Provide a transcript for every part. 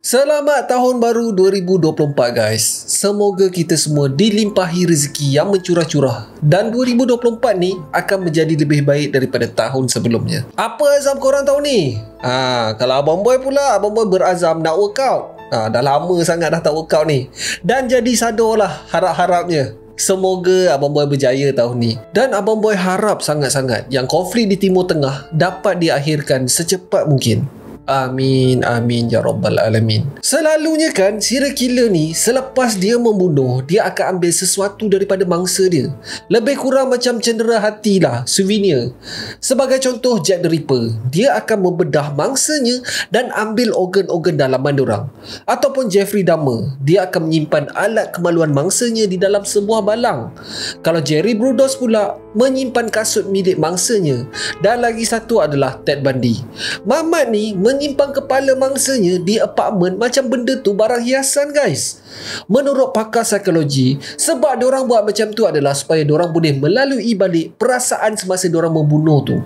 Selamat tahun baru 2024 guys. Semoga kita semua dilimpahi rezeki yang mencurah-curah dan 2024 ni akan menjadi lebih baik daripada tahun sebelumnya. Apa azam korang tahun ni? Kalau abang boy pula, abang boy berazam nak workout. Dah lama sangat dah tak workout ni. Dan jadi sadarlah harap-harapnya semoga Abang Boy berjaya tahun ni. Dan Abang Boy harap sangat-sangat yang konflik di Timur Tengah dapat diakhirkan secepat mungkin. Amin, amin ya rabbal alamin. Selalunya kan serial killer ni selepas dia membunuh, dia akan ambil sesuatu daripada mangsa dia. Lebih kurang macam cendera hati lah, souvenir. Sebagai contoh Jack the Ripper, dia akan membedah mangsanya dan ambil organ-organ dalaman diorang. Ataupun Jeffrey Dahmer, dia akan menyimpan alat kemaluan mangsanya di dalam sebuah balang. Kalau Jerry Brudos pula menyimpan kasut milik mangsanya. Dan lagi satu adalah Ted Bundy. Mamat ni menyimpan kepala mangsanya di apartmen macam benda tu barang hiasan guys. Menurut pakar psikologi, sebab diorang buat macam tu adalah supaya diorang boleh melalui balik perasaan semasa diorang membunuh tu.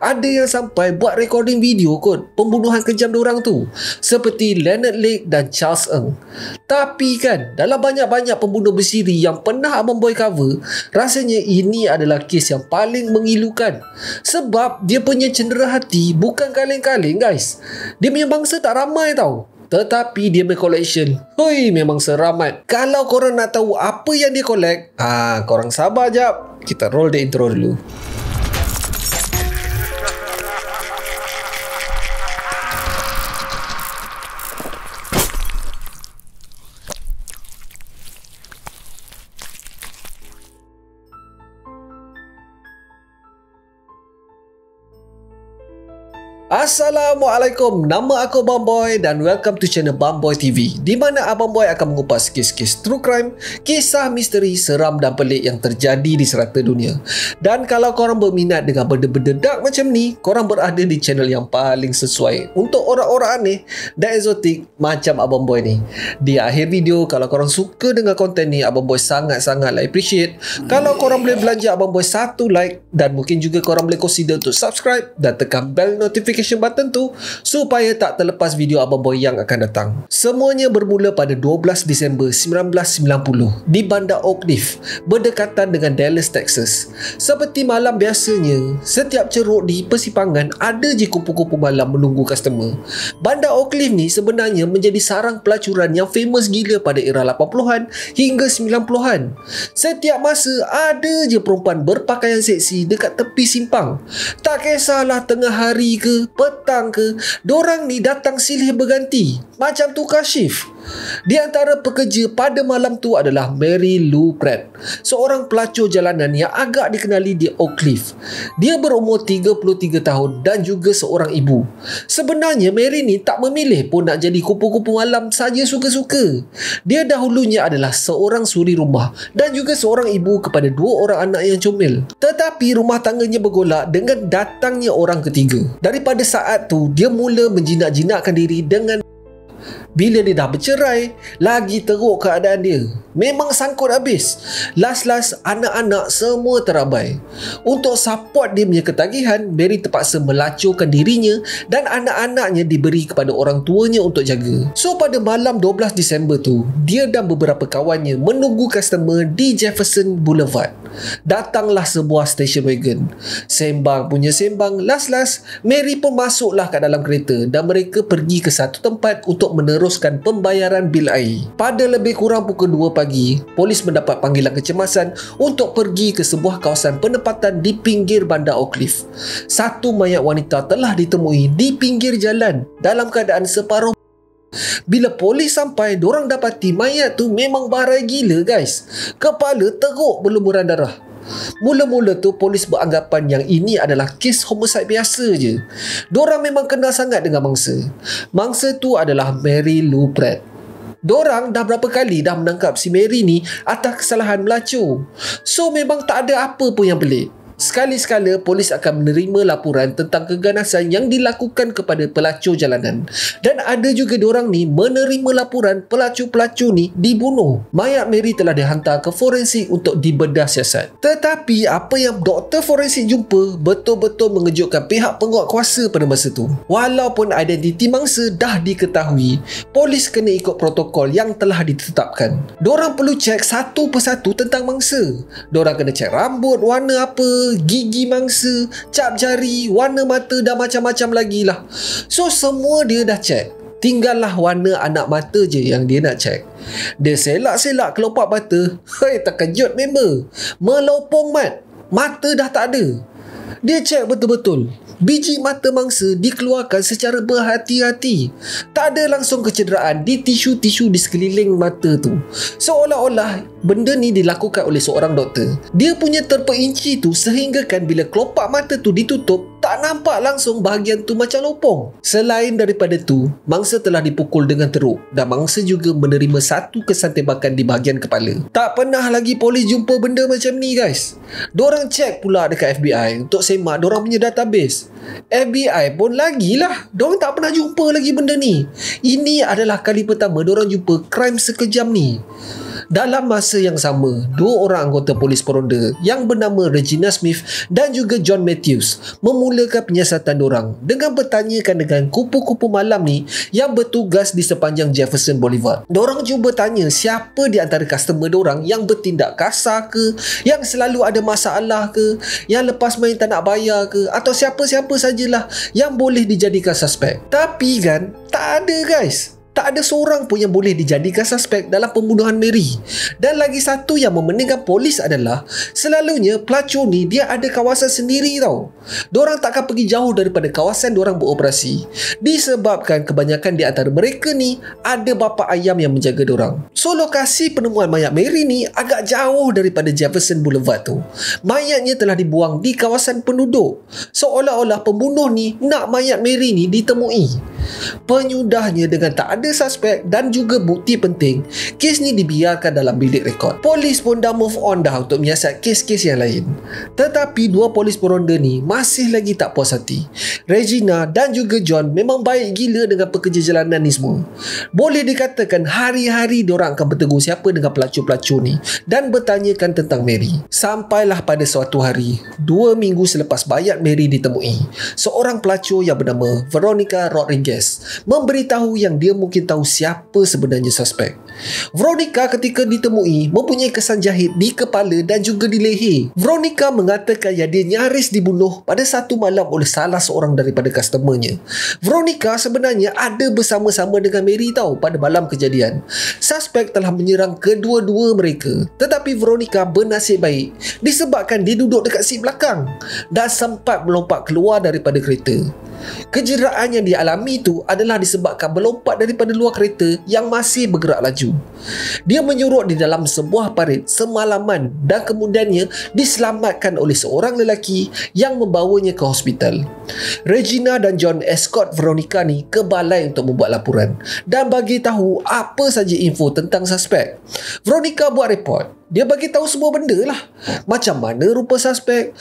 Ada yang sampai buat recording video kot pembunuhan kejam diorang tu, seperti Leonard Lake dan Charles Ng. Tapi kan dalam banyak-banyak pembunuh bersiri yang pernah Abang Boy cover, rasanya ini adalah kes yang paling mengilukan. Sebab dia punya cendera hati bukan kaleng-kaleng guys. Dia punya bangsa tak ramai tau, tetapi dia punya collection, memang seramat. Kalau korang nak tahu apa yang dia collect, korang sabar jap. Kita roll the intro dulu. Assalamualaikum, nama aku Abang Boy dan welcome to channel Abang Boy TV, di mana Abang Boy akan mengupas kes-kes true crime, kisah misteri, seram dan pelik yang terjadi di serata dunia. Dan kalau korang berminat dengan benda-benda dark macam ni, korang berada di channel yang paling sesuai untuk orang-orang aneh dan eksotik macam Abang Boy ni. Di akhir video, kalau korang suka dengan konten ni, Abang Boy sangat-sangat appreciate kalau korang boleh belanja Abang Boy satu like, dan mungkin juga korang boleh consider untuk subscribe dan tekan bell notification button tu supaya tak terlepas video Abang Boy yang akan datang. Semuanya bermula pada 12 Disember 1990 di Bandar Oak Cliff, berdekatan dengan Dallas, Texas. Seperti malam biasanya, setiap ceruk di persimpangan ada je kupu-kupu malam menunggu customer. Bandar Oak Cliff ni sebenarnya menjadi sarang pelacuran yang famous gila pada era 80-an hingga 90-an. Setiap masa ada je perempuan berpakaian seksi dekat tepi simpang. Tak kisahlah tengah hari ke petang ke, dorang ni datang silih berganti macam tukar shift. Di antara pekerja pada malam tu adalah Mary Lou Pratt, seorang pelacur jalanan yang agak dikenali di Oak Cliff. Dia berumur 33 tahun dan juga seorang ibu. Sebenarnya Mary ni tak memilih pun nak jadi kupu-kupu malam saja suka-suka. Dia dahulunya adalah seorang suri rumah dan juga seorang ibu kepada dua orang anak yang comel. Tetapi rumah tangganya bergolak dengan datangnya orang ketiga. Daripada saat tu, dia mula menjinak-jinakkan diri dengan. Bila dia dah bercerai, lagi teruk keadaan dia. Memang sangkut habis. Last-last anak-anak semua terabai. Untuk support dia punya ketagihan, Mary terpaksa melacurkan dirinya dan anak-anaknya diberi kepada orang tuanya untuk jaga. So pada malam 12 Disember tu, dia dan beberapa kawannya menunggu customer di Jefferson Boulevard. Datanglah sebuah station wagon. Sembang punya sembang, last-last Mary pun masuklah kat dalam kereta dan mereka pergi ke satu tempat untuk meneruskan pembayaran bil air. Pada lebih kurang pukul 2 pagi, polis mendapat panggilan kecemasan untuk pergi ke sebuah kawasan penempatan di pinggir Bandar Oak Cliff. Satu mayat wanita telah ditemui di pinggir jalan dalam keadaan separuh. Bila polis sampai, dorang dapati mayat tu memang barai gila guys. Kepala teruk berlumuran darah. Mula-mula tu polis beranggapan yang ini adalah kes homicide biasa je. Dorang memang kenal sangat dengan mangsa. Mangsa tu adalah Mary Lou Pratt. Dorang dah berapa kali dah menangkap si Mary ni atas kesalahan melacur. So memang tak ada apa pun yang pelik. Sekali-sekala polis akan menerima laporan tentang keganasan yang dilakukan kepada pelacur jalanan. Dan ada juga diorang ni menerima laporan pelacur-pelacur ni dibunuh. Mayat Mary telah dihantar ke forensik untuk dibedah siasat. Tetapi apa yang doktor forensik jumpa betul-betul mengejutkan pihak penguat kuasa pada masa tu. Walaupun identiti mangsa dah diketahui, polis kena ikut protokol yang telah ditetapkan. Diorang perlu cek satu persatu tentang mangsa. Diorang kena cek rambut, warna apa, gigi mangsa, cap jari, warna mata dan macam-macam lagi lah. So semua dia dah cek. Tinggallah warna anak mata je yang dia nak cek. Dia selak-selak kelopak mata. Hei, terkejut member. Melopong mat. Mata dah tak ada. Dia cek betul-betul. Biji mata mangsa dikeluarkan secara berhati-hati. Tak ada langsung kecederaan di tisu-tisu di sekeliling mata tu. Seolah-olah benda ni dilakukan oleh seorang doktor. Dia punya terperinci tu sehinggakan bila kelopak mata tu ditutup, tak nampak langsung bahagian tu macam lopong. Selain daripada tu, mangsa telah dipukul dengan teruk dan mangsa juga menerima satu kesan tembakan di bahagian kepala. Tak pernah lagi polis jumpa benda macam ni guys. Diorang cek pula dekat FBI untuk semak diorang punya database. FBI pun lagilah, diorang tak pernah jumpa lagi benda ni. Ini adalah kali pertama diorang jumpa crime sekejam ni. Dalam masa yang sama, dua orang anggota polis peronda yang bernama Regina Smith dan juga John Matthews memulakan penyiasatan diorang dengan bertanyakan dengan kupu-kupu malam ni yang bertugas di sepanjang Jefferson Boulevard. Diorang cuba tanya siapa di antara customer diorang yang bertindak kasar ke, yang selalu ada masalah ke, yang lepas main tak nak bayar ke, atau siapa-siapa sajalah yang boleh dijadikan suspek. Tapi kan, tak ada guys. Tak ada seorang pun yang boleh dijadikan suspek dalam pembunuhan Mary. Dan lagi satu yang memeningkan polis adalah selalunya pelacur ni dia ada kawasan sendiri tau. Diorang takkan pergi jauh daripada kawasan diorang beroperasi. Disebabkan kebanyakan di antara mereka ni ada bapa ayam yang menjaga diorang. So lokasi penemuan mayat Mary ni agak jauh daripada Jefferson Boulevard tu. Mayatnya telah dibuang di kawasan penduduk. Seolah-olah pembunuh ni nak mayat Mary ni ditemui. Penyudahnya dengan tak ada suspek dan juga bukti penting, kes ni dibiarkan dalam bilik rekod. Polis pun dah move on dah untuk menyiasat kes-kes yang lain. Tetapi dua polis peronda ni masih lagi tak puas hati. Regina dan juga John memang baik gila dengan pekerja jalanan ni semua. Boleh dikatakan hari-hari diorang akan bertegur siapa dengan pelacur-pelacur ni dan bertanyakan tentang Mary. Sampailah pada suatu hari, 2 minggu selepas mayat Mary ditemui, seorang pelacur yang bernama Veronica Rodriguez memberitahu yang dia mungkin tahu siapa sebenarnya suspek. Veronica ketika ditemui mempunyai kesan jahit di kepala dan juga di leher. Veronica mengatakan yang dia nyaris dibunuh pada satu malam oleh salah seorang daripada customernya. Veronica sebenarnya ada bersama-sama dengan Mary tahu pada malam kejadian. Suspek telah menyerang kedua-dua mereka, tetapi Veronica bernasib baik disebabkan dia duduk dekat seat belakang dan sempat melompat keluar daripada kereta. Kecederaan yang dialami itu adalah disebabkan melompat daripada luar kereta yang masih bergerak laju. Dia menyurut di dalam sebuah parit semalaman dan kemudiannya diselamatkan oleh seorang lelaki yang membawanya ke hospital. Regina dan John escort Veronica ni ke balai untuk membuat laporan dan bagi tahu apa saja info tentang suspek. Veronica buat report. Dia bagi tahu semua benda lah. Macam mana rupa suspek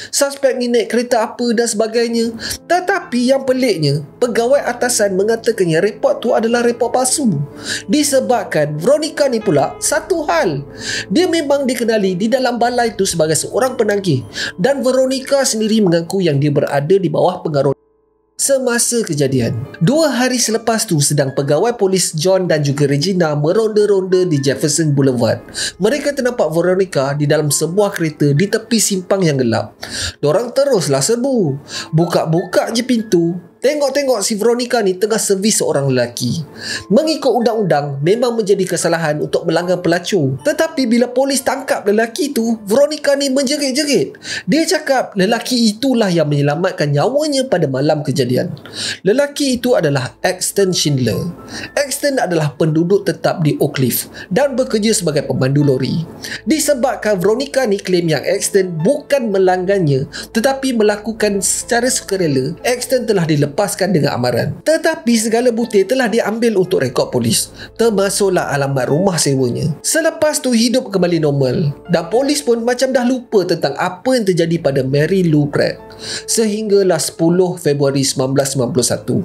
ni naik kereta apa dan sebagainya. Tetapi yang peliknya, pegawai atasan mengatakan yang report tu adalah report palsu. Disebabkan Veronica ni pula satu hal. Dia memang dikenali di dalam balai tu sebagai seorang penagih. Dan Veronica sendiri mengaku yang dia berada di bawah pengaruh semasa kejadian. 2 hari selepas tu sedang pegawai polis John dan juga Regina meronda-ronda di Jefferson Boulevard. Mereka ternampak Veronica di dalam sebuah kereta di tepi simpang yang gelap. Diorang teruslah serbu. Buka-buka je pintu. Tengok-tengok si Veronica ni tengah servis seorang lelaki. Mengikut undang-undang, memang menjadi kesalahan untuk melanggar pelacur. Tetapi bila polis tangkap lelaki tu, Veronica ni menjerit-jerit. Dia cakap lelaki itulah yang menyelamatkan nyawanya pada malam kejadian. Lelaki itu adalah Axton Schindler. Axton adalah penduduk tetap di Oak Cliff dan bekerja sebagai pemandu lori. Disebabkan Veronica ni claim yang Axton bukan melanggarnya tetapi melakukan secara sukarela, Axton telah dilepaskan dilepaskan dengan amaran. Tetapi segala bukti telah diambil untuk rekod polis, termasuklah alamat rumah sewanya. Selepas tu hidup kembali normal dan polis pun macam dah lupa tentang apa yang terjadi pada Mary Lou Pratt. Sehinggalah 10 Februari 1991,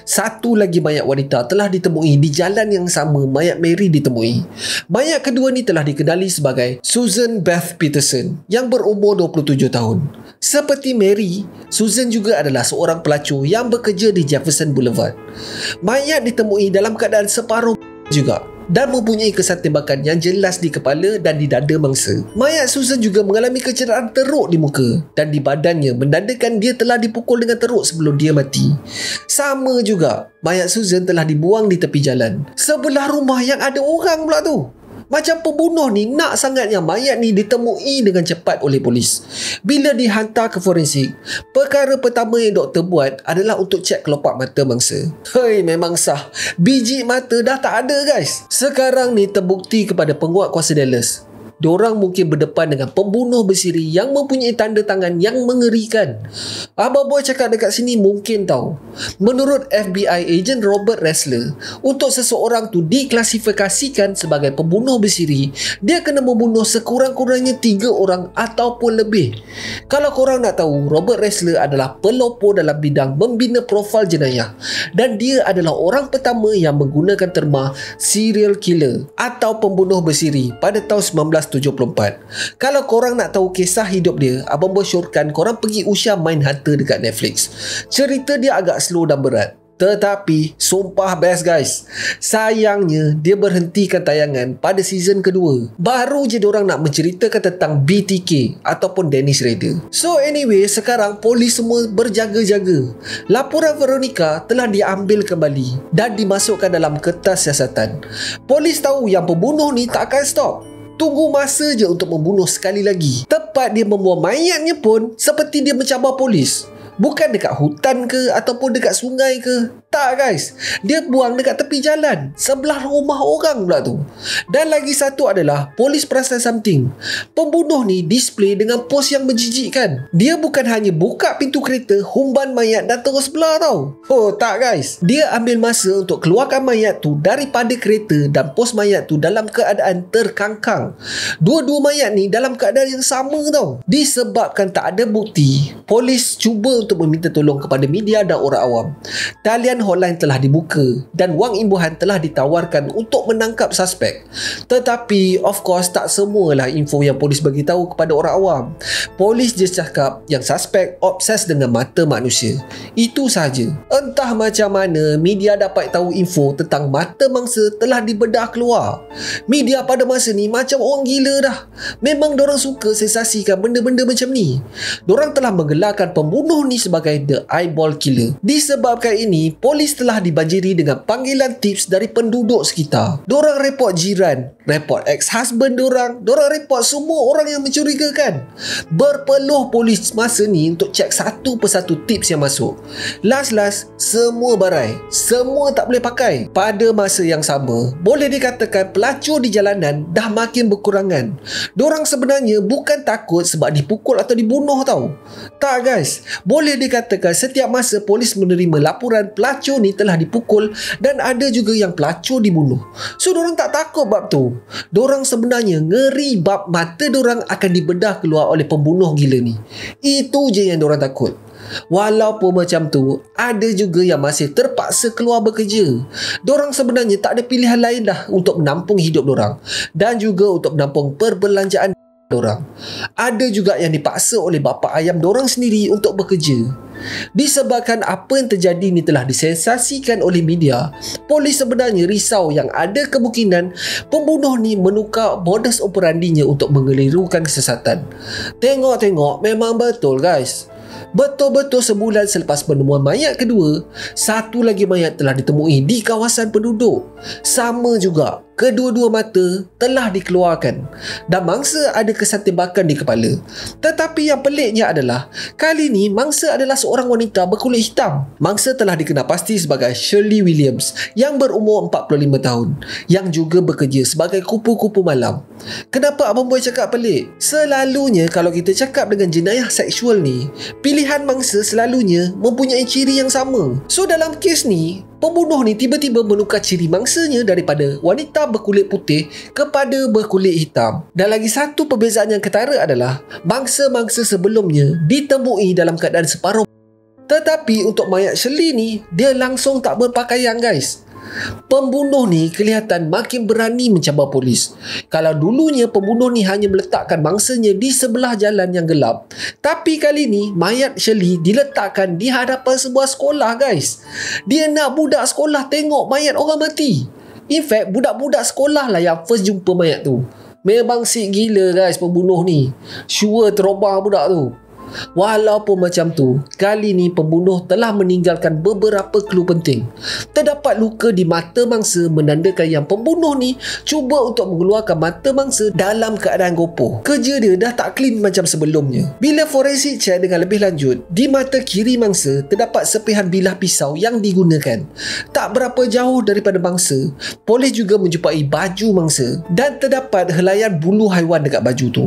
satu lagi mayat wanita telah ditemui di jalan yang sama mayat Mary ditemui. Mayat kedua ni telah dikenali sebagai Susan Beth Peterson yang berumur 27 tahun. Seperti Mary, Susan juga adalah seorang pelacur yang bekerja di Jefferson Boulevard. Mayat ditemui dalam keadaan separuh juga dan mempunyai kesan tembakan yang jelas di kepala dan di dada mangsa. Mayat Susan juga mengalami kecederaan teruk di muka dan di badannya, menandakan dia telah dipukul dengan teruk sebelum dia mati. Sama juga, mayat Susan telah dibuang di tepi jalan sebelah rumah yang ada orang pula tu. Macam pembunuh ni nak sangatnya mayat ni ditemui dengan cepat oleh polis. Bila dihantar ke forensik, perkara pertama yang doktor buat adalah untuk cek kelopak mata mangsa. Hei, memang sah. Biji mata dah tak ada, guys. Sekarang ni terbukti kepada penguat kuasa Dallas, diorang mungkin berdepan dengan pembunuh bersiri yang mempunyai tanda tangan yang mengerikan. Abang Boy cakap dekat sini mungkin tahu. Menurut FBI agent Robert Ressler, untuk seseorang tu diklasifikasikan sebagai pembunuh bersiri, dia kena membunuh sekurang-kurangnya 3 orang ataupun lebih. Kalau korang nak tahu, Robert Ressler adalah pelopor dalam bidang membina profil jenayah dan dia adalah orang pertama yang menggunakan terma serial killer atau pembunuh bersiri pada tahun 1974. Kalau korang nak tahu kisah hidup dia, Abang Boy syorkan korang pergi usia Mindhunter dekat Netflix. Cerita dia agak slow dan berat, tetapi sumpah best, guys. Sayangnya dia berhentikan tayangan pada season kedua. Baru je diorang nak menceritakan tentang BTK ataupun Dennis Rader. So anyway, sekarang polis semua berjaga-jaga. Laporan Veronica telah diambil kembali dan dimasukkan dalam kertas siasatan. Polis tahu yang pembunuh ni tak akan stop. Tunggu masa je untuk membunuh sekali lagi. Tepat dia membuang mayatnya pun seperti dia mencabar polis. Bukan dekat hutan ke ataupun dekat sungai ke. Tak, guys. Dia buang dekat tepi jalan sebelah rumah orang pula tu. Dan lagi satu adalah polis perasan something. Pembunuh ni display dengan pos yang menjijikkan. Dia bukan hanya buka pintu kereta, humban mayat dan terus belah tau. Oh tak, guys. Dia ambil masa untuk keluarkan mayat tu daripada kereta dan pos mayat tu dalam keadaan terkangkang. Dua-dua mayat ni dalam keadaan yang sama tau. Disebabkan tak ada bukti, polis cuba untuk meminta tolong kepada media dan orang awam. Talian hotline telah dibuka dan wang imbuhan telah ditawarkan untuk menangkap suspek. Tetapi of course tak semualah info yang polis bagi tahu kepada orang awam. Polis just cakap yang suspek obses dengan mata manusia. Itu sahaja. Entah macam mana media dapat tahu info tentang mata mangsa telah dibedah keluar. Media pada masa ni macam orang gila dah. Memang dorang suka sensasikan benda-benda macam ni. Dorang telah menggelarkan pembunuh ni sebagai The Eyeball Killer. Disebabkan ini, polis telah dibanjiri dengan panggilan tips dari penduduk sekitar. Dorang report jiran, report ex-husband dorang report semua orang yang mencurigakan. Berpeluh polis masa ni untuk cek satu persatu tips yang masuk. Last semua barai, semua tak boleh pakai. Pada masa yang sama, boleh dikatakan pelacur di jalanan dah makin berkurangan. Dorang sebenarnya bukan takut sebab dipukul atau dibunuh tau. Tak, guys. Boleh dikatakan setiap masa polis menerima laporan pelacur ni telah dipukul dan ada juga yang pelacur dibunuh. So dorang tak takut bab tu. Dorang sebenarnya ngeri bab mata dorang akan dibedah keluar oleh pembunuh gila ni. Itu je yang dorang takut. Walaupun macam tu, ada juga yang masih terpaksa keluar bekerja. Dorang sebenarnya tak ada pilihan lain dah untuk menampung hidup dorang dan juga untuk menampung perbelanjaan dorang. Ada juga yang dipaksa oleh bapa ayam dorang sendiri untuk bekerja. Disebabkan apa yang terjadi ni telah disensasikan oleh media, polis sebenarnya risau yang ada kemungkinan pembunuh ni menukar modus operandinya untuk mengelirukan kesiasatan. Tengok-tengok memang betul, guys. Betul-betul sebulan selepas penemuan mayat kedua, satu lagi mayat telah ditemui di kawasan penduduk. Sama juga, kedua-dua mata telah dikeluarkan dan mangsa ada kesan tembakan di kepala. Tetapi yang peliknya adalah, kali ini mangsa adalah seorang wanita berkulit hitam. Mangsa telah dikenal pasti sebagai Shirley Williams yang berumur 45 tahun, yang juga bekerja sebagai kupu-kupu malam. Kenapa Abang Boy cakap pelik? Selalunya kalau kita cakap dengan jenayah seksual ni, pilihan mangsa selalunya mempunyai ciri yang sama. So dalam kes ni, pembunuh ni tiba-tiba menukar ciri mangsanya daripada wanita berkulit putih kepada berkulit hitam. Dan lagi satu perbezaan yang ketara adalah mangsa-mangsa sebelumnya ditemui dalam keadaan separuh. Tetapi untuk mayat Shirley ni, dia langsung tak berpakaian guys. Pembunuh ni kelihatan makin berani mencabar polis. Kalau dulunya pembunuh ni hanya meletakkan mangsanya di sebelah jalan yang gelap, tapi kali ni mayat Shirley diletakkan di hadapan sebuah sekolah guys. Dia nak budak sekolah tengok mayat orang mati. In fact, budak-budak sekolah lah yang first jumpa mayat tu. Memang sick gila guys pembunuh ni. Sure terobang budak tu. Walaupun macam tu, kali ni pembunuh telah meninggalkan beberapa clue penting. Terdapat luka di mata mangsa menandakan yang pembunuh ni cuba untuk mengeluarkan mata mangsa dalam keadaan gopoh. Kerja dia dah tak clean macam sebelumnya. Bila forensik check dengan lebih lanjut, di mata kiri mangsa terdapat sepihan bilah pisau yang digunakan. Tak berapa jauh daripada mangsa, polis juga menjumpai baju mangsa dan terdapat helaian bulu haiwan dekat baju tu.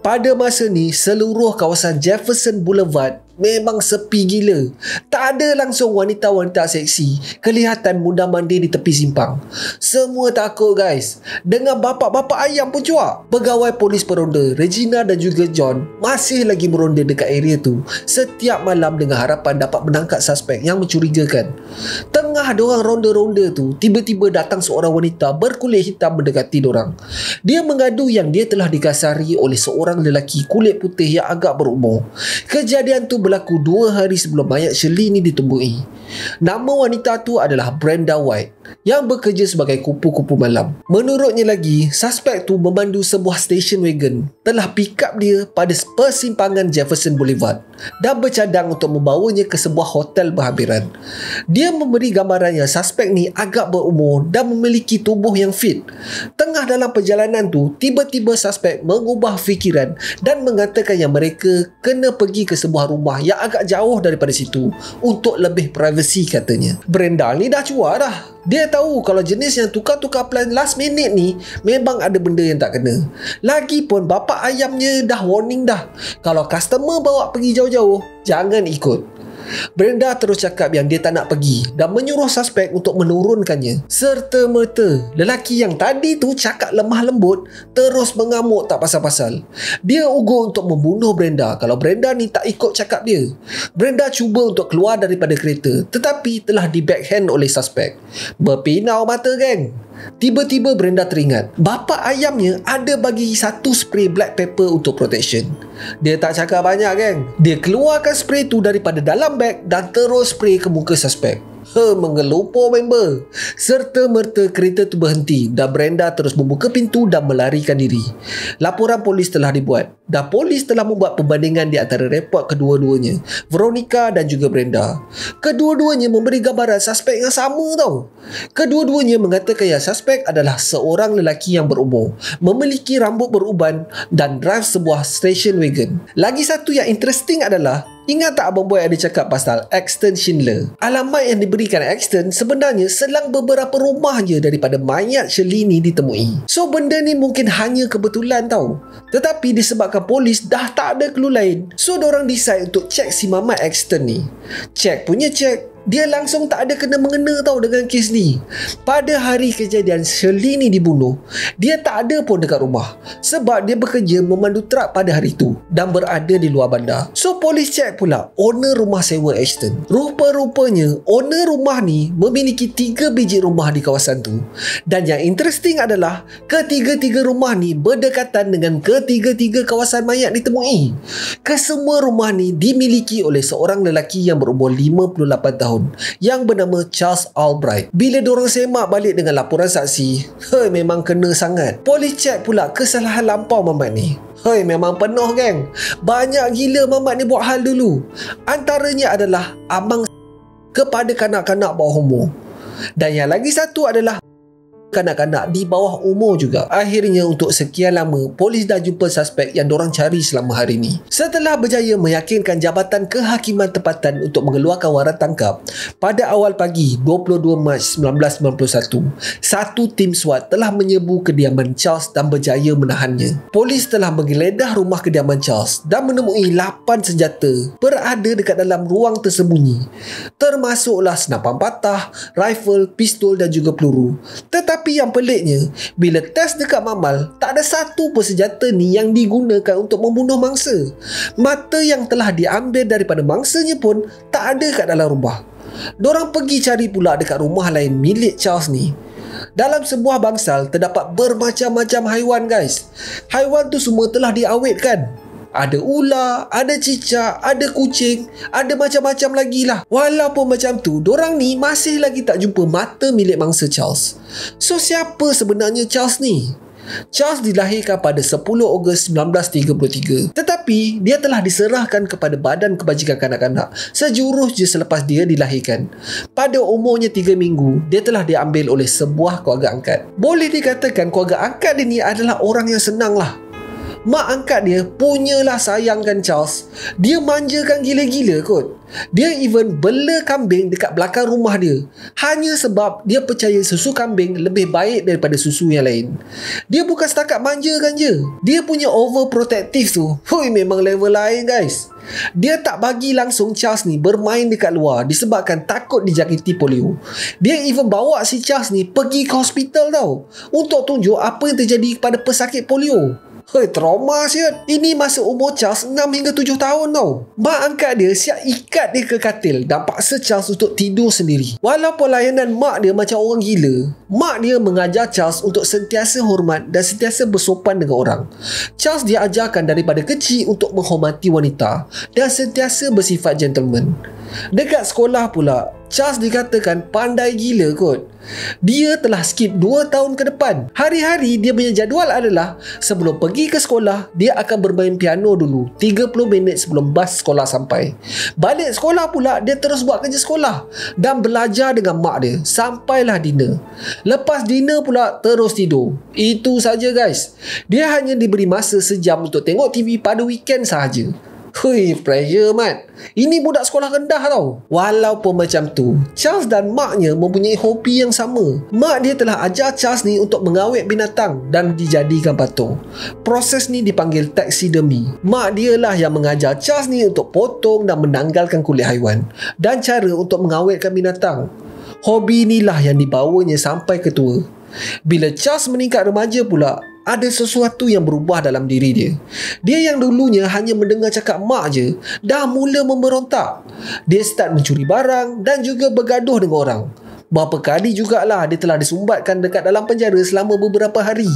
Pada masa ni, seluruh kawasan Jefferson Boulevard memang sepi gila. Tak ada langsung wanita-wanita seksi kelihatan mundar-mandir di tepi simpang. Semua takut guys. Dengan bapak-bapak ayam pun cuak. Pegawai polis peronda Regina dan juga John masih lagi meronda dekat area tu setiap malam dengan harapan dapat menangkap suspek yang mencurigakan. Tengah diorang ronda-ronda tu, tiba-tiba datang seorang wanita berkulit hitam mendekati diorang. Dia mengadu yang dia telah dikasari oleh seorang lelaki kulit putih yang agak berumur. Kejadian tu berlaku 2 hari sebelum mayat Shirley ni ditemui. Nama wanita tu adalah Brenda White yang bekerja sebagai kupu-kupu malam. Menurutnya lagi, suspek tu memandu sebuah station wagon telah pick up dia pada persimpangan Jefferson Boulevard dan bercadang untuk membawanya ke sebuah hotel berhampiran. Dia memberi gambaran yang suspek ni agak berumur dan memiliki tubuh yang fit. Tengah dalam perjalanan tu, tiba-tiba suspek mengubah fikiran dan mengatakan yang mereka kena pergi ke sebuah rumah yang agak jauh daripada situ untuk lebih privacy katanya. Brenda ni dah cuak dah. Dia tahu kalau jenis yang tukar-tukar plan last minute ni memang ada benda yang tak kena. Lagipun bapak ayamnya dah warning dah. Kalau customer bawa pergi jauh-jauh, jangan ikut. Brenda terus cakap yang dia tak nak pergi dan menyuruh suspek untuk menurunkannya. Serta-merta, lelaki yang tadi tu cakap lemah lembut terus mengamuk tak pasal-pasal. Dia ugur untuk membunuh Brenda kalau Brenda ni tak ikut cakap dia. Brenda cuba untuk keluar daripada kereta tetapi telah di backhand oleh suspek. Berpinau mata geng. Tiba-tiba Brenda teringat bapa ayamnya ada bagi satu spray black pepper untuk protection. Dia tak cakap banyak geng. Dia keluarkan spray tu daripada dalam beg dan terus spray ke muka suspek. Mengelupur member. Serta-merta kereta tu berhenti dan Brenda terus membuka pintu dan melarikan diri. Laporan polis telah dibuat dan polis telah membuat perbandingan di antara rekod kedua-duanya, Veronica dan juga Brenda. Kedua-duanya memberi gambaran suspek yang sama tau. Kedua-duanya mengatakan yang suspek adalah seorang lelaki yang berumur, memiliki rambut beruban dan drive sebuah station wagon. Lagi satu yang interesting adalah, ingat tak Abang Boy ada cakap pasal Axton Schindler? Alamat yang diberikan Axton sebenarnya selang beberapa rumah je daripada mayat Shirley ni ditemui. So benda ni mungkin hanya kebetulan tau. Tetapi disebabkan polis dah tak ada clue lain, so diorang decide untuk check si Mamat Axton ni. Check punya check, dia langsung tak ada kena-mengena tau dengan kes ni. Pada hari kejadian Shirley ni dibunuh, dia tak ada pun dekat rumah sebab dia bekerja memandu truk pada hari tu dan berada di luar bandar. So polis check pula owner rumah sewa Ashton. Rupa-rupanya owner rumah ni memiliki 3 biji rumah di kawasan tu. Dan yang interesting adalah ketiga-tiga rumah ni berdekatan dengan ketiga-tiga kawasan mayat ditemui. Kesemua rumah ni dimiliki oleh seorang lelaki yang berumur 58 tahun yang bernama Charles Albright. Bila diorang semak balik dengan laporan saksi, memang kena sangat. Polis cek pula kesalahan lampau Mamat ni. Memang penuh geng. Banyak gila Mamat ni buat hal dulu. Antaranya adalah amang kepada kanak-kanak bawah umur. Dan yang lagi satu adalah kanak-kanak di bawah umur juga. Akhirnya untuk sekian lama, polis dah jumpa suspek yang dorang cari selama hari ni. Setelah berjaya meyakinkan Jabatan Kehakiman Tempatan untuk mengeluarkan waran tangkap, pada awal pagi 22 Mac 1991, satu tim SWAT telah menyerbu kediaman Charles dan berjaya menahannya. Polis telah menggeledah rumah kediaman Charles dan menemui 8 senjata berada dekat dalam ruang tersembunyi, termasuklah senapan patah, rifle, pistol dan juga peluru. Tetapi yang peliknya, bila test dekat mamal, tak ada satu pun senjata ni yang digunakan untuk membunuh mangsa. Mata yang telah diambil daripada mangsanya pun tak ada kat dalam rumah. Dorang pergi cari pula dekat rumah lain milik Charles ni. Dalam sebuah bangsal terdapat bermacam-macam haiwan guys. Haiwan tu semua telah diawetkan. Ada ular, ada cicak, ada kucing, ada macam-macam lagi lah. Walaupun macam tu, dorang ni masih lagi tak jumpa mata milik mangsa Charles. So siapa sebenarnya Charles ni? Charles dilahirkan pada 10 Ogos 1933. Tetapi dia telah diserahkan kepada Badan Kebajikan Kanak-kanak sejurus je selepas dia dilahirkan. Pada umurnya 3 minggu, dia telah diambil oleh sebuah keluarga angkat. Boleh dikatakan keluarga angkat dia ni adalah orang yang senang lah. Mak angkat dia punyalah sayangkan Charles. Dia manjakan gila-gila kot. Dia even bela kambing dekat belakang rumah dia, hanya sebab dia percaya susu kambing lebih baik daripada susu yang lain. Dia bukan setakat manjakan je, dia punya overprotective tu, memang level lain guys. Dia tak bagi langsung Charles ni bermain dekat luar disebabkan takut dijangkiti polio. Dia even bawa si Charles ni pergi ke hospital tau, untuk tunjuk apa yang terjadi kepada pesakit polio. Trauma siap. Ini masa umur Charles 6 hingga 7 tahun tau. Mak angkat dia siap ikat dia ke katil dan paksa Charles untuk tidur sendiri. Walaupun layanan mak dia macam orang gila, mak dia mengajar Charles untuk sentiasa hormat dan sentiasa bersopan dengan orang. Charles diajarkan daripada kecil untuk menghormati wanita dan sentiasa bersifat gentleman. Dekat sekolah pula, Charles dikatakan pandai gila kot. Dia telah skip 2 tahun ke depan. Hari-hari dia punya jadual adalah sebelum pergi ke sekolah, dia akan bermain piano dulu 30 minit sebelum bas sekolah sampai. Balik sekolah pula, dia terus buat kerja sekolah dan belajar dengan mak dia sampailah dinner. Lepas dinner pula terus tidur. Itu saja guys. Dia hanya diberi masa sejam untuk tengok TV pada weekend sahaja. Pressure mat. Ini budak sekolah rendah tau. Walaupun macam tu, Charles dan maknya mempunyai hobi yang sama. Mak dia telah ajar Charles ni untuk mengawet binatang dan dijadikan patung. Proses ni dipanggil taxidermy. Mak dia lah yang mengajar Charles ni untuk potong dan menanggalkan kulit haiwan dan cara untuk mengawetkan binatang. Hobi inilah yang dibawanya sampai ke tua. Bila Charles meningkat remaja pula, ada sesuatu yang berubah dalam diri dia. Dia yang dulunya hanya mendengar cakap mak je, dah mula memberontak. Dia start mencuri barang dan juga bergaduh dengan orang. Berapa kali jugalah dia telah disumbatkan dekat dalam penjara selama beberapa hari.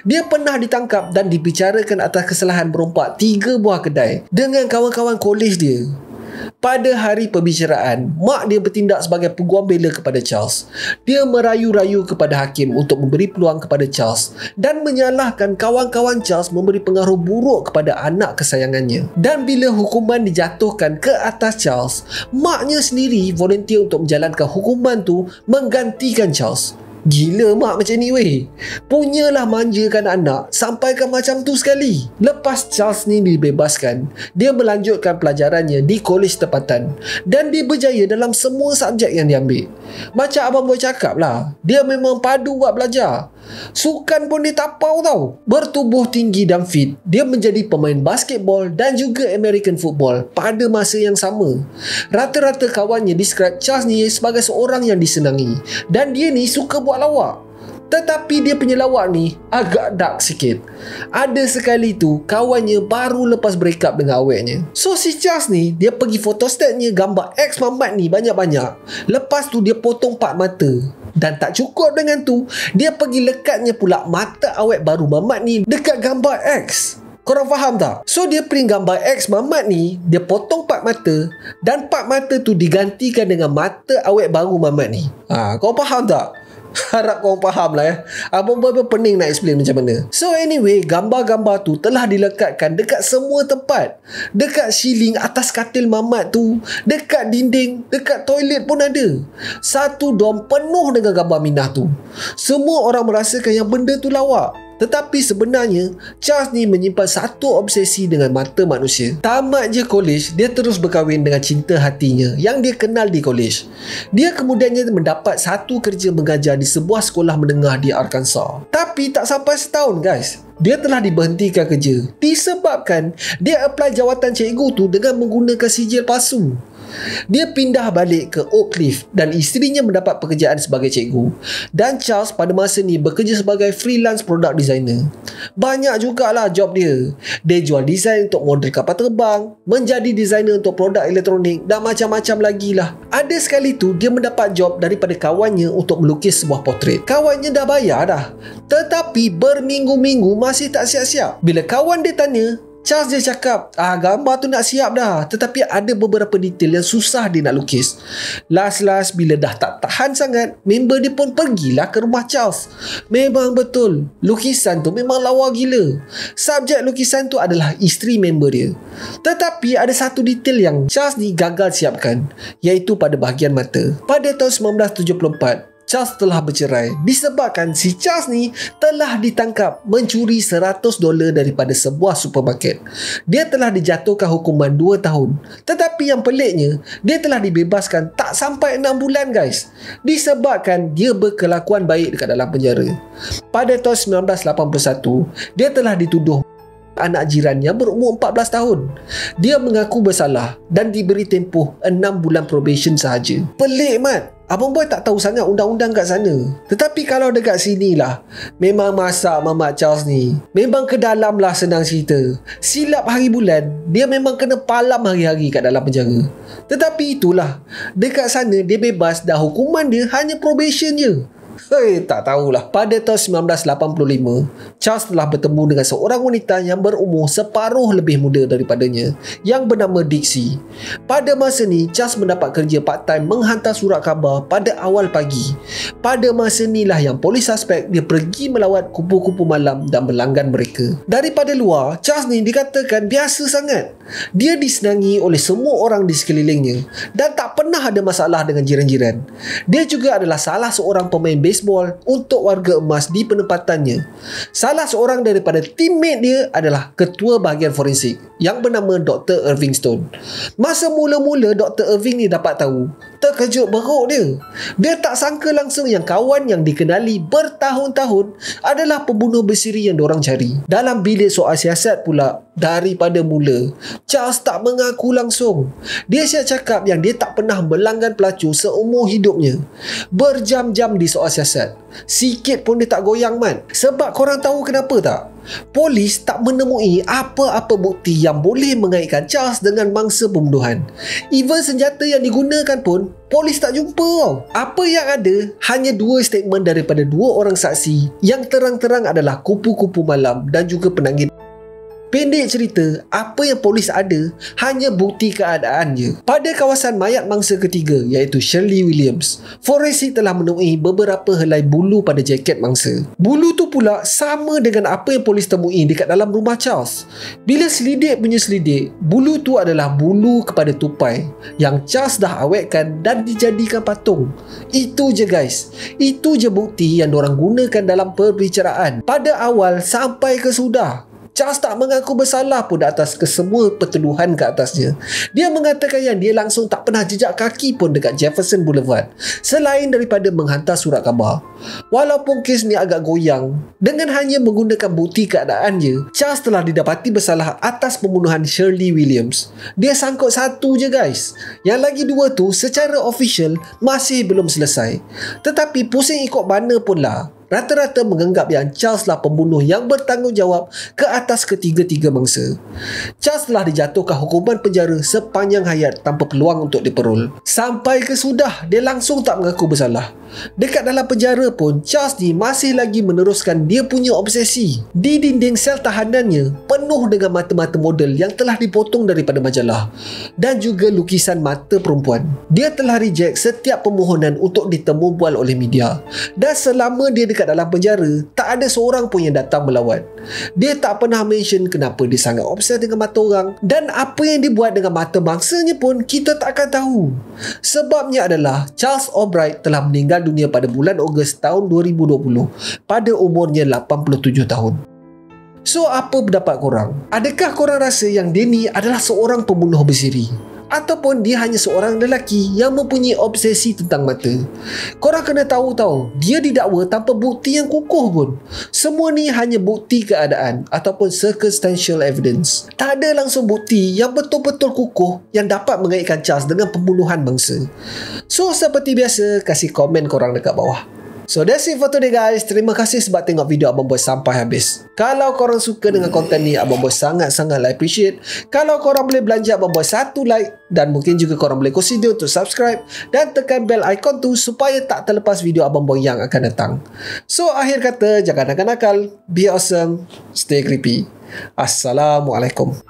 Dia pernah ditangkap dan dibicarakan atas kesalahan merompak 3 buah kedai dengan kawan-kawan kolej dia. Pada hari perbicaraan, mak dia bertindak sebagai peguam bela kepada Charles. Dia merayu-rayu kepada hakim untuk memberi peluang kepada Charles dan menyalahkan kawan-kawan Charles memberi pengaruh buruk kepada anak kesayangannya. Dan bila hukuman dijatuhkan ke atas Charles, maknya sendiri volunteer untuk menjalankan hukuman tu menggantikan Charles. Gila mak macam ni weh. Punyalah manjakan anak sampaikan macam tu sekali. Lepas Charles ni dibebaskan, dia melanjutkan pelajarannya di kolej tempatan dan dia berjaya dalam semua subjek yang diambil. Macam abang boy cakap lah, dia memang padu buat belajar. Sukan pun dia tapau tau. Bertubuh tinggi dan fit, dia menjadi pemain basketball dan juga American football pada masa yang sama. Rata-rata kawannya describe Charles ni sebagai seorang yang disenangi dan dia ni suka buat lawak. Tetapi dia punya lawak ni agak dark sikit. Ada sekali tu kawannya baru lepas break up dengan awetnya. So si Charles ni, dia pergi fotostatnya gambar ex mamat ni banyak-banyak. Lepas tu dia potong part mata. Dan tak cukup dengan tu, dia pergi lekatnya pula mata awet baru mamat ni dekat gambar ex. Korang faham tak? So dia print gambar ex mamat ni, dia potong part mata dan part mata tu digantikan dengan mata awet baru mamat ni. Kau faham tak? Harap korang faham lah ya. Abang Boy pun pening nak explain macam mana. So anyway, gambar-gambar tu telah dilekatkan dekat semua tempat. Dekat ceiling, atas katil mamat tu, dekat dinding, dekat toilet pun ada. Satu dom penuh dengan gambar Minah tu. Semua orang merasakan yang benda tu lawak. Tetapi sebenarnya, Charles ni menyimpan satu obsesi dengan mata manusia. Tamat je college, dia terus berkahwin dengan cinta hatinya yang dia kenal di college. Dia kemudiannya mendapat satu kerja mengajar di sebuah sekolah menengah di Arkansas. Tapi tak sampai setahun guys, dia telah diberhentikan kerja disebabkan dia apply jawatan cikgu tu dengan menggunakan sijil palsu. Dia pindah balik ke Oak Cliff dan isterinya mendapat pekerjaan sebagai cikgu. Dan Charles pada masa ni bekerja sebagai freelance product designer. Banyak jugalah job dia. Dia jual design untuk model kapal terbang, menjadi designer untuk produk elektronik dan macam-macam lagi lah. Ada sekali tu dia mendapat job daripada kawannya untuk melukis sebuah portrait. Kawannya dah bayar dah, tetapi berminggu-minggu masih tak siap-siap. Bila kawan dia tanya, Charles dia cakap, gambar tu nak siap dah, tetapi ada beberapa detail yang susah dia nak lukis. Last bila dah tak tahan sangat, member dia pun pergilah ke rumah Charles. Memang betul, lukisan tu memang lawa gila. Subjek lukisan tu adalah isteri member dia. Tetapi ada satu detail yang Charles ni gagal siapkan, iaitu pada bahagian mata. Pada tahun 1974, Charles telah bercerai disebabkan si Charles ni telah ditangkap mencuri $100 daripada sebuah supermarket. Dia telah dijatuhkan hukuman 2 tahun. Tetapi yang peliknya, dia telah dibebaskan tak sampai 6 bulan guys, disebabkan dia berkelakuan baik dekat dalam penjara. Pada tahun 1981, dia telah dituduh anak jiran yang berumur 14 tahun. Dia mengaku bersalah dan diberi tempoh 6 bulan probation sahaja. Pelik mat. Abang Boy tak tahu sangat undang-undang kat sana. Tetapi kalau dekat sini lah, memang masak Mamat Charles ni. Memang ke dalam lah, senang cerita. Silap hari bulan, dia memang kena palam hari-hari kat dalam penjara. Tetapi itulah, dekat sana dia bebas dan hukuman dia hanya probation je. Tak tahulah. Pada tahun 1985, Charles telah bertemu dengan seorang wanita yang berumur separuh lebih muda daripadanya, yang bernama Dixie. Pada masa ni, Charles mendapat kerja part-time menghantar surat khabar pada awal pagi. Pada masa inilah yang polis suspek dia pergi melawat kupu-kupu malam dan melanggan mereka. Daripada luar, Charles ni dikatakan biasa sangat. Dia disenangi oleh semua orang di sekelilingnya dan tak pernah ada masalah dengan jiran-jiran. Dia juga adalah salah seorang pemain baseball untuk warga emas di penempatannya. Salah seorang daripada teammate dia adalah ketua bahagian forensik yang bernama Dr. Irving Stone. Masa mula-mula Dr. Irving ni dapat tahu, terkejut beruk dia. Dia tak sangka langsung yang kawan yang dikenali bertahun-tahun adalah pembunuh bersiri yang diorang cari. Dalam bilik soal siasat pula, daripada mula, Charles tak mengaku langsung. Dia siap cakap yang dia tak pernah melanggan pelacur seumur hidupnya. Berjam-jam di soal siasat, sikit pun dia tak goyang man. Sebab korang tahu kenapa tak? Polis tak menemui apa-apa bukti yang boleh mengaitkan Charles dengan mangsa pembunuhan. Even senjata yang digunakan pun polis tak jumpa. Apa yang ada hanya 2 statement daripada 2 orang saksi yang terang-terang adalah kupu-kupu malam dan juga penangin. Pendek cerita, apa yang polis ada hanya bukti keadaan je. Pada kawasan mayat mangsa ketiga, iaitu Shirley Williams, forensik telah menemui beberapa helai bulu pada jaket mangsa. Bulu tu pula sama dengan apa yang polis temui dekat dalam rumah Charles. Bila selidik punya selidik, bulu tu adalah bulu kepada tupai yang Charles dah awetkan dan dijadikan patung. Itu je guys. Itu je bukti yang diorang gunakan dalam perbicaraan pada awal sampai ke sudah. Charles tak mengaku bersalah pun atas kesemua pertuduhan ke atasnya. Dia mengatakan yang dia langsung tak pernah jejak kaki pun dekat Jefferson Boulevard selain daripada menghantar surat khabar. Walaupun kes ni agak goyang, dengan hanya menggunakan bukti keadaan je, Charles telah didapati bersalah atas pembunuhan Shirley Williams. Dia sangkut satu je guys. Yang lagi 2 tu secara official masih belum selesai. Tetapi pusing ikut mana pun lah, rata-rata menganggap yang Charles lah pembunuh yang bertanggungjawab ke atas ketiga-tiga bangsa. Charles telah dijatuhkan hukuman penjara sepanjang hayat tanpa peluang untuk diperol. Sampai ke sudah, dia langsung tak mengaku bersalah. Dekat dalam penjara pun, Charles ni masih lagi meneruskan dia punya obsesi. Di dinding sel tahanannya penuh dengan mata-mata model yang telah dipotong daripada majalah dan juga lukisan mata perempuan. Dia telah reject setiap permohonan untuk ditemu bual oleh media, dan selama dia dekat dalam penjara, tak ada seorang pun yang datang melawat. Dia tak pernah mention kenapa dia sangat obses dengan mata orang, dan apa yang dia buat dengan mata bangsanya pun kita tak akan tahu. Sebabnya adalah Charles Albright telah meninggal dunia pada bulan Ogos tahun 2020 pada umurnya 87 tahun. So, apa pendapat korang? Adakah korang rasa yang dia ni adalah seorang pembunuh bersiri? Ataupun dia hanya seorang lelaki yang mempunyai obsesi tentang mata? Korang kena tahu dia didakwa tanpa bukti yang kukuh pun. Semua ni hanya bukti keadaan ataupun circumstantial evidence. Tak ada langsung bukti yang betul-betul kukuh yang dapat mengaitkan Charles dengan pembunuhan bangsa. So, seperti biasa, kasih komen korang dekat bawah. So that's it for today guys. Terima kasih sebab tengok video Abang Boy sampai habis. Kalau korang suka dengan konten ni, Abang Boy sangat-sangat appreciate kalau korang boleh belanja Abang Boy 1 like, dan mungkin juga korang boleh consider untuk subscribe dan tekan bell icon tu supaya tak terlepas video Abang Boy yang akan datang. So akhir kata, jangan nakal-nakal, be awesome, stay creepy. Assalamualaikum.